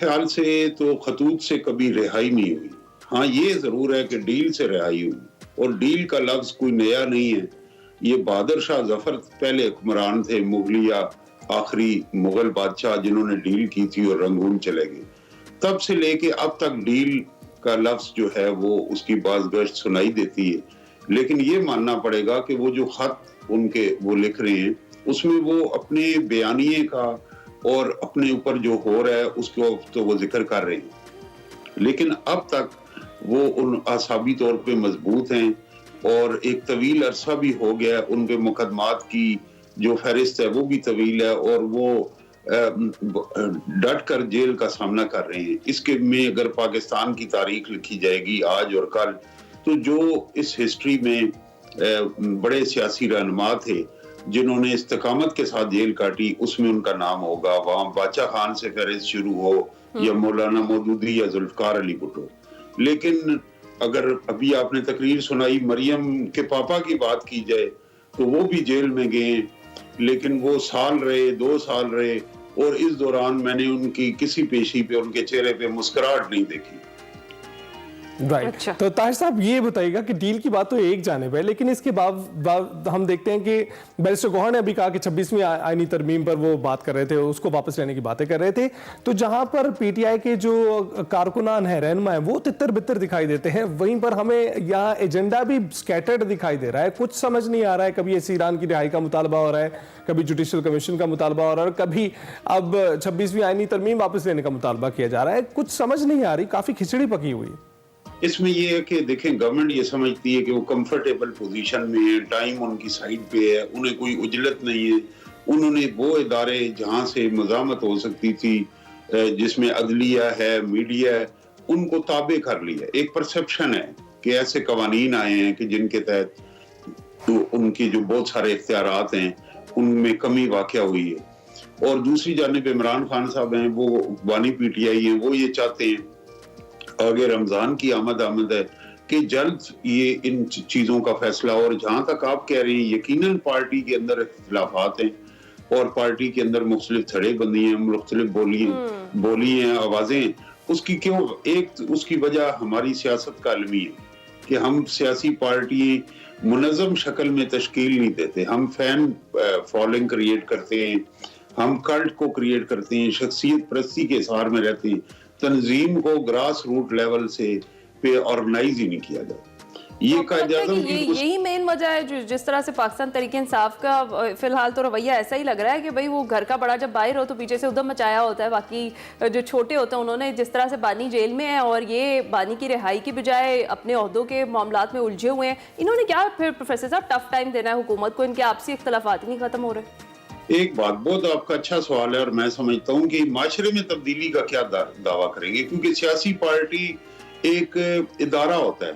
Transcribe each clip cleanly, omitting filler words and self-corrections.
خیال سے تو خطوط سے کبھی رہائی نہیں ہوئی. ہاں یہ ضرور ہے کہ ڈیل سے رہائی ہوئی, اور ڈیل کا لفظ کوئی نیا نہیں ہے. یہ بہادر شاہ ظفر پہلے حکمران تھے, مغلیہ آخری مغل بادشاہ جنہوں نے ڈیل کی تھی اور رنگون چلے گئے. تب سے لے کے اب تک ڈیل کا لفظ جو ہے وہ اس کی باز گشت سنائی دیتی ہے. لیکن یہ ماننا پڑے گا کہ وہ جو خط ان کے وہ لکھ رہے ہیں اس میں وہ اپنے بیانیے کا اور اپنے اوپر جو ہو رہا ہے اس کو تو وہ ذکر کر رہے ہیں, لیکن اب تک وہ ان اعصابی طور پہ مضبوط ہیں, اور ایک طویل عرصہ بھی ہو گیا ان پہ مقدمات کی جو فہرست ہے وہ بھی طویل ہے, اور وہ ڈٹ کر جیل کا سامنا کر رہے ہیں. اس کے میں اگر پاکستان کی تاریخ لکھی جائے گی آج اور کل, تو جو اس ہسٹری میں بڑے سیاسی رہنما تھے جنہوں نے استقامت کے ساتھ جیل کاٹی اس میں ان کا نام ہوگا. وہاں باچا خان سے فہرست شروع ہو یا مولانا مودودی یا ذوالفقار علی بھٹو. لیکن اگر ابھی آپ نے تقریر سنائی مریم کے پاپا کی بات کی جائے تو وہ بھی جیل میں گئے, لیکن وہ سال رہے 2 سال رہے, اور اس دوران میں نے ان کی کسی پیشی پہ ان کے چہرے پہ مسکراہٹ نہیں دیکھی. رائٹ. تو طاہر صاحب یہ بتائیے گا کہ ڈیل کی بات تو ایک جانب ہے, لیکن اس کے بعد ہم دیکھتے ہیں کہ بیرسٹر گوہر نے ابھی کہا کہ 26ویں آئینی ترمیم پر وہ بات کر رہے تھے, اس کو واپس لینے کی باتیں کر رہے تھے. تو جہاں پر پی ٹی آئی کے جو کارکنان ہیں, رہنما ہیں, وہ تتر بتر دکھائی دیتے ہیں, وہیں پر ہمیں یہاں ایجنڈا بھی سکیٹرڈ دکھائی دے رہا ہے. کچھ سمجھ نہیں آ رہا ہے, کبھی ایسی ایران کی رہائی کا مطالبہ ہو رہا ہے, کبھی جوڈیشل کمیشن کا مطالبہ ہو رہا ہے, اور کبھی اب 26ویں آئینی ترمیم واپس لینے کا مطالبہ کیا جا رہا ہے. کچھ سمجھ نہیں آ رہی, کافی کھچڑی پکی ہوئی. اس میں یہ ہے کہ دیکھیں گورنمنٹ یہ سمجھتی ہے کہ وہ کمفرٹیبل پوزیشن میں ہے, ٹائم ان کی سائڈ پہ ہے, انہیں کوئی اجلت نہیں ہے. انہوں نے وہ ادارے جہاں سے مزاحمت ہو سکتی تھی, جس میں عدلیہ ہے, میڈیا ہے, ان کو تابع کر لیا. ایک پرسپشن ہے کہ ایسے قوانین آئے ہیں کہ جن کے تحت ان کی جو بہت سارے اختیارات ہیں ان میں کمی واقع ہوئی ہے. اور دوسری جانب عمران خان صاحب ہیں, وہ بانی پی ٹی آئی ہیں, وہ یہ چاہتے ہیں آگے رمضان کی آمد ہے کہ جلد یہ ان چیزوں کا فیصلہ. اور جہاں تک آپ کہہ رہے ہیں یقیناً پارٹی کے اندر اختلافات ہیں, اور پارٹی کے اندر مختلف تھڑے بندی ہیں, مختلف بولی ہیں, آوازیں. اس کی کیوں ایک اس کی وجہ ہماری سیاست کا علمی ہے کہ ہم سیاسی پارٹی منظم شکل میں تشکیل نہیں دیتے. ہم فین فالوئنگ کریٹ کرتے ہیں, ہم کلٹ کو کریٹ کرتے ہیں, شخصیت پرستی کے اثار میں رہتے ہیں. تنظیم کو گراس روٹ لیول سے پہ آرگنائز ہی نہیں کیا جاتا. یہ قائد اعظم یہی مین وجہ ہے جس طرح سے پاکستان تحریک انصاف کا فی الحال تو رویہ ایسا ہی لگ رہا ہے کہ بھئی وہ گھر کا بڑا جب باہر ہو تو پیچھے سے ادھم مچایا ہوتا ہے. باقی جو چھوٹے ہوتے ہیں انہوں نے جس طرح سے بانی جیل میں ہیں اور یہ بانی کی رہائی کی بجائے اپنے عہدوں کے معاملات میں الجھے ہوئے ہیں, انہوں نے کیا پھر پروفیسر صاحب ٹف ٹائم دینا ہے حکومت کو؟ ان کے آپسی اختلافات نہیں ختم ہو رہے. ایک بات بہت آپ کا اچھا سوال ہے, اور میں سمجھتا ہوں کہ معاشرے میں تبدیلی کا کیا دعویٰ کریں گے, کیونکہ سیاسی پارٹی ایک ادارہ ہوتا ہے.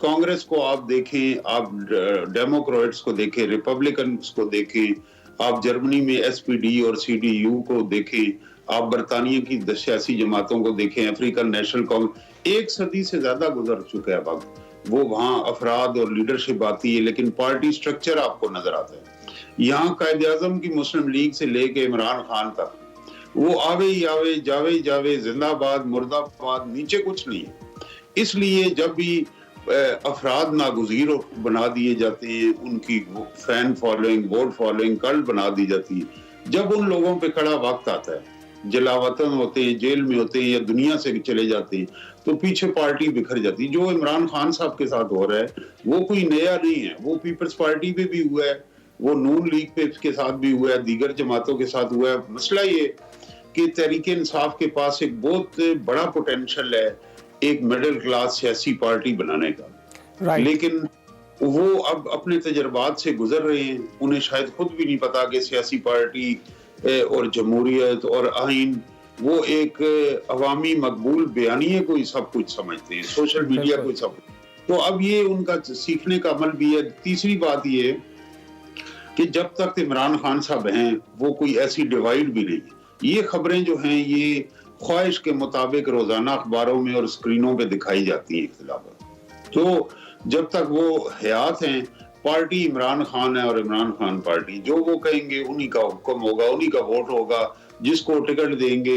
کانگریس کو آپ دیکھیں, آپ ڈیموکریٹس کو دیکھیں, ریپبلکنس کو دیکھیں, آپ جرمنی میں ایس پی ڈی اور سی ڈی یو کو دیکھیں, آپ برطانیہ کی سیاسی جماعتوں کو دیکھیں, افریقن نیشنل کانگریس. 1 صدی سے زیادہ گزر چکا ہے وقت, وہ وہاں افراد اور لیڈرشپ آتی ہے, لیکن پارٹی سٹرکچر آپ کو نظر آتا ہے. یہاں قائد اعظم کی مسلم لیگ سے لے کے عمران خان تک وہ آوے ہی آوے, جاوے جاوے, زندہ باد, مردہ باد, نیچے کچھ نہیں ہے. اس لیے جب بھی افراد ناگزیر بنا دیے جاتے ہیں, ان کی fan following, vote following cult بنا دی جاتی ہے, جب ان لوگوں پہ کڑا وقت آتا ہے, جلاوطن ہوتے ہیں, جیل میں ہوتے ہیں یا دنیا سے چلے جاتے ہیں, تو پیچھے پارٹی بکھر جاتی ہے. جو عمران خان صاحب کے ساتھ ہو رہا ہے وہ کوئی نیا نہیں ہے, وہ پیپلز پارٹی پہ بھی ہوا ہے, وہ نون لیگ پہ کے ساتھ بھی ہوا ہے, دیگر جماعتوں کے ساتھ ہوا ہے. مسئلہ یہ کہ تحریک انصاف کے پاس ایک بہت بڑا پوٹینشل ہے ایک مڈل کلاس سیاسی پارٹی بنانے کا, لیکن وہ اب اپنے تجربات سے گزر رہے ہیں. انہیں شاید خود بھی نہیں پتا کہ سیاسی پارٹی اور جمہوریت اور آئین وہ ایک عوامی مقبول بیانیے کو ہی سب کچھ سمجھتے ہیں, سوشل میڈیا کو ہی سب. تو اب یہ ان کا سیکھنے کا عمل بھی ہے. تیسری بات یہ ہے کہ جب تک عمران خان صاحب ہیں وہ کوئی ایسی ڈیوائیڈ بھی نہیں. یہ خبریں جو ہیں یہ خواہش کے مطابق روزانہ اخباروں میں اور اسکرینوں پہ دکھائی جاتی ہیں اختلافات. تو جب تک وہ حیات ہیں, پارٹی عمران خان ہے اور عمران خان پارٹی, جو وہ کہیں گے انہی کا حکم ہوگا, انہی کا ووٹ ہوگا. جس کو ٹکٹ دیں گے